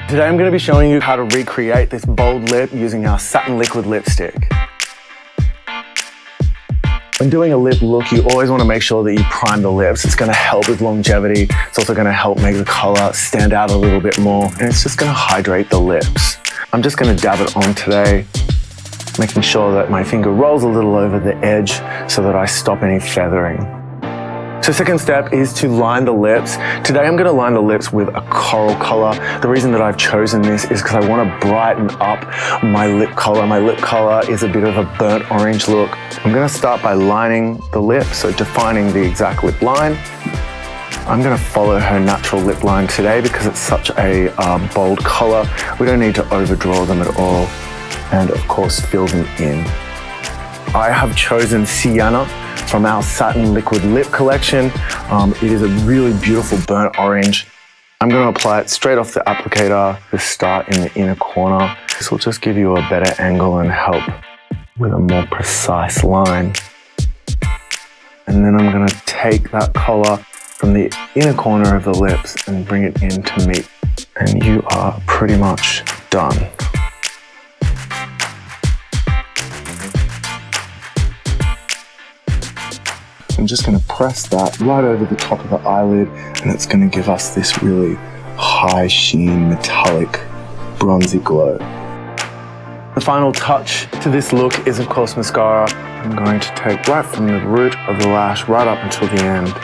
Today I'm going to be showing you how to recreate this bold lip using our Satin Liquid Lipstick. When doing a lip look, you always want to make sure that you prime the lips. It's going to help with longevity. It's also going to help make the color stand out a little bit more, and it's just going to hydrate the lips. I'm just going to dab it on today, making sure that my finger rolls a little over the edge so that I stop any feathering. So second step is to line the lips. Today I'm going to line the lips with a coral color. The reason that I've chosen this is because I want to brighten up my lip color. My lip color is a bit of a burnt orange look. I'm going to start by lining the lips, so defining the exact lip line. I'm going to follow her natural lip line today because it's such a bold color. We don't need to overdraw them at all. And of course, fill them in. I have chosen Sienna from our Satin Liquid Lip collection. It is a really beautiful burnt orange. I'm going to apply it straight off the applicator to start in the inner corner. This will just give you a better angle and help with a more precise line. And then I'm going to take that color from the inner corner of the lips and bring it in to meet. And you are pretty much done. I'm just going to press that right over the top of the eyelid, and it's going to give us this really high sheen, metallic, bronzy glow. The final touch to this look is of course mascara. I'm going to take right from the root of the lash right up until the end.